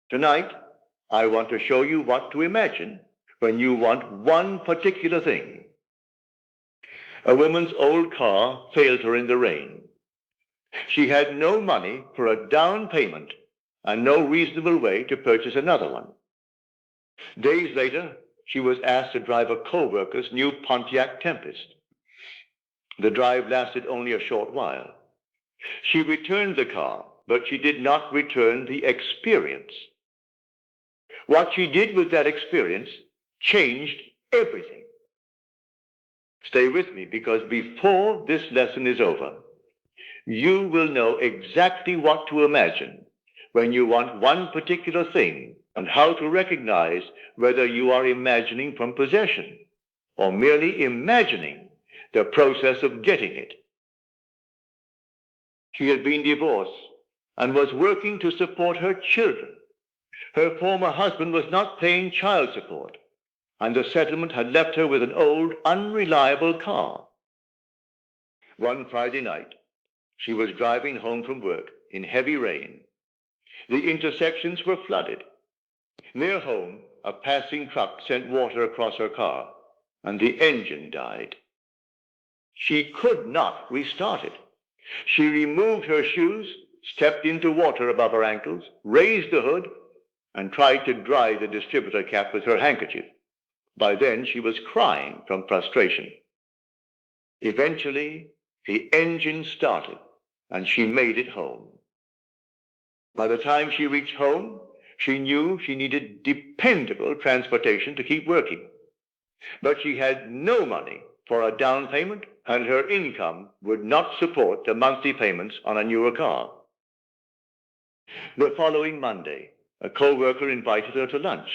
Tonight, I want to show you what to imagine when you want one particular thing. A woman's old car failed her in the rain. She had no money for a down payment and no reasonable way to purchase another one. Days later, she was asked to drive a coworker's new Pontiac Tempest. The drive lasted only a short while. She returned the car, but she did not return the experience. What she did with that experience changed everything. Stay with me, because before this lesson is over, you will know exactly what to imagine when you want one particular thing and how to recognize whether you are imagining from possession or merely imagining the process of getting it. She had been divorced and was working to support her children. Her former husband was not paying child support, and the settlement had left her with an old, unreliable car. One Friday night, she was driving home from work in heavy rain. The intersections were flooded. Near home, a passing truck sent water across her car, and the engine died. She could not restart it. She removed her shoes, stepped into water above her ankles, raised the hood, and tried to dry the distributor cap with her handkerchief. By then, she was crying from frustration. Eventually, the engine started, and she made it home. By the time she reached home, she knew she needed dependable transportation to keep working. But she had no money for a down payment, and her income would not support the monthly payments on a newer car. The following Monday, a coworker invited her to lunch.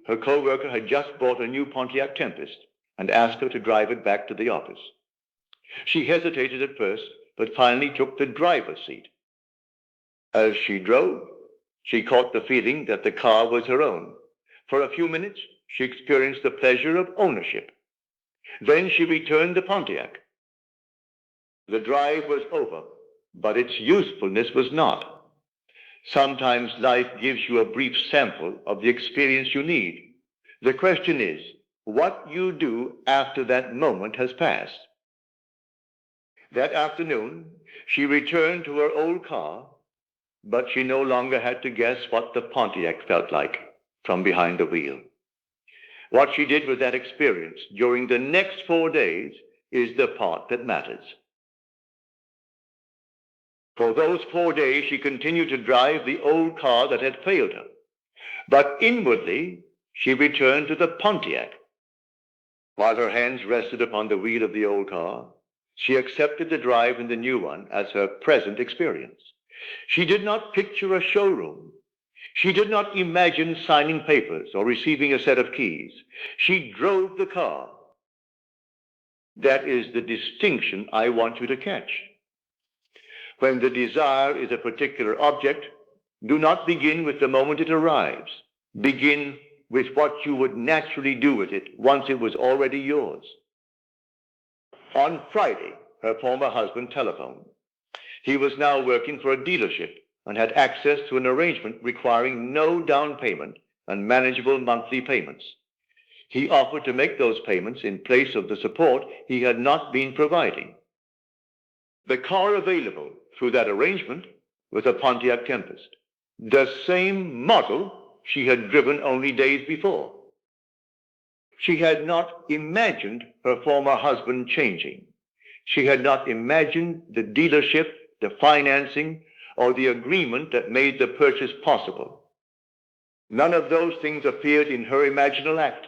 Her coworker had just bought a new Pontiac Tempest and asked her to drive it back to the office. She hesitated at first, but finally took the driver's seat. As she drove, she caught the feeling that the car was her own. For a few minutes, she experienced the pleasure of ownership. Then she returned the Pontiac. The drive was over, but its usefulness was not. Sometimes life gives you a brief sample of the experience you need. The question is, what you do after that moment has passed. That afternoon, she returned to her old car, but she no longer had to guess what the Pontiac felt like from behind the wheel. What she did with that experience during the next 4 days is the part that matters. For those 4 days, she continued to drive the old car that had failed her. But inwardly, she returned to the Pontiac. While her hands rested upon the wheel of the old car, she accepted the drive in the new one as her present experience. She did not picture a showroom. She did not imagine signing papers or receiving a set of keys. She drove the car. That is the distinction I want you to catch. When the desire is a particular object, do not begin with the moment it arrives. Begin with what you would naturally do with it once it was already yours. On Friday, her former husband telephoned. He was now working for a dealership and had access to an arrangement requiring no down payment and manageable monthly payments. He offered to make those payments in place of the support he had not been providing. The car available through that arrangement was a Pontiac Tempest, the same model she had driven only days before. She had not imagined her former husband changing. She had not imagined the dealership, the financing, or the agreement that made the purchase possible. None of those things appeared in her imaginal act.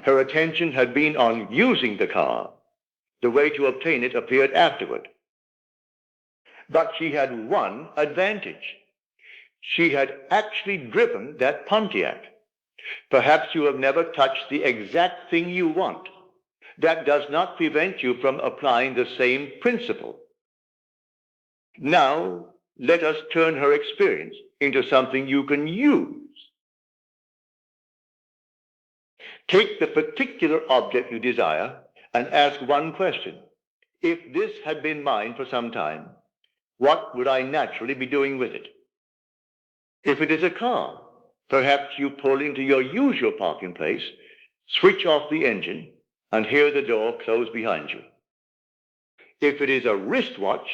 Her attention had been on using the car. The way to obtain it appeared afterward. But she had one advantage. She had actually driven that Pontiac. Perhaps you have never touched the exact thing you want. That does not prevent you from applying the same principle. Now, let us turn her experience into something you can use. Take the particular object you desire and ask one question. If this had been mine for some time, what would I naturally be doing with it? If it is a car, perhaps you pull into your usual parking place, switch off the engine, and hear the door close behind you. If it is a wristwatch,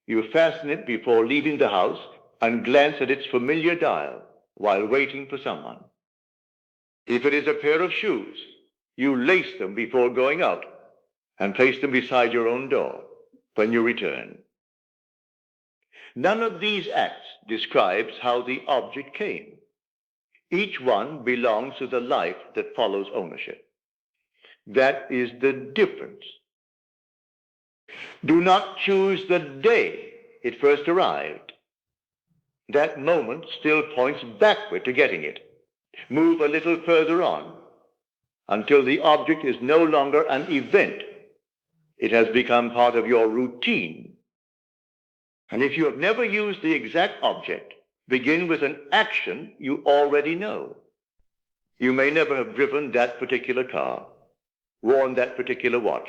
you fasten it before leaving the house and glance at its familiar dial while waiting for someone. If it is a pair of shoes, you lace them before going out and place them beside your own door when you return. None of these acts describes how the object came. Each one belongs to the life that follows ownership. That is the difference. Do not choose the day it first arrived. That moment still points backward to getting it. Move a little further on until the object is no longer an event. It has become part of your routine. And if you have never used the exact object, begin with an action you already know. You may never have driven that particular car, worn that particular watch,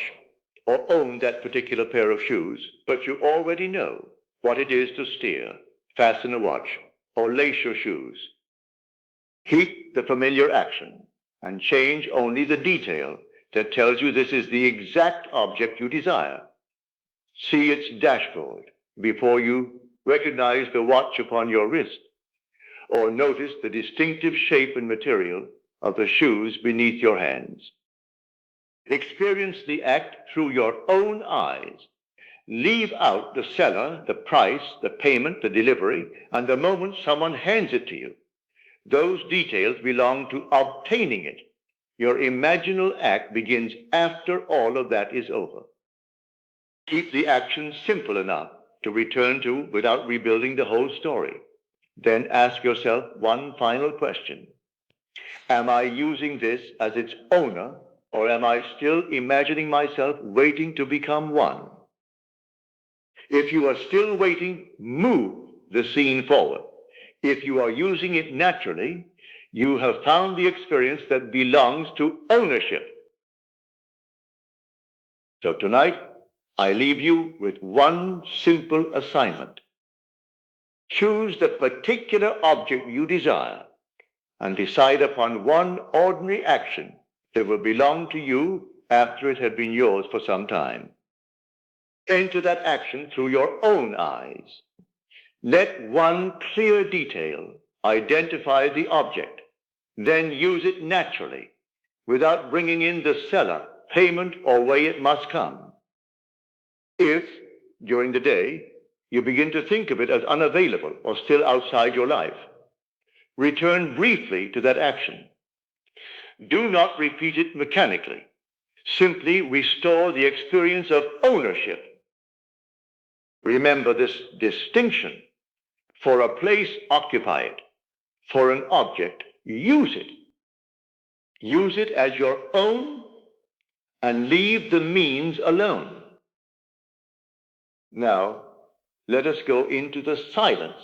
or owned that particular pair of shoes, but you already know what it is to steer, fasten a watch, or lace your shoes. Keep the familiar action and change only the detail that tells you this is the exact object you desire. See its dashboard before you recognize the watch upon your wrist, or notice the distinctive shape and material of the shoes beneath your hands. Experience the act through your own eyes. Leave out the seller, the price, the payment, the delivery, and the moment someone hands it to you. Those details belong to obtaining it. Your imaginal act begins after all of that is over. Keep the action simple enough to return to without rebuilding the whole story. Then ask yourself one final question. Am I using this as its owner, or am I still imagining myself waiting to become one? If you are still waiting, move the scene forward. If you are using it naturally, you have found the experience that belongs to ownership. So tonight, I leave you with one simple assignment. Choose the particular object you desire and decide upon one ordinary action that will belong to you after it had been yours for some time. Enter that action through your own eyes. Let one clear detail identify the object, then use it naturally, without bringing in the seller, payment, or way it must come. If, during the day, you begin to think of it as unavailable or still outside your life, return briefly to that action. Do not repeat it mechanically. Simply restore the experience of ownership. Remember this distinction. For a place, occupy it. For an object, use it. Use it as your own and leave the means alone. Now, let us go into the silence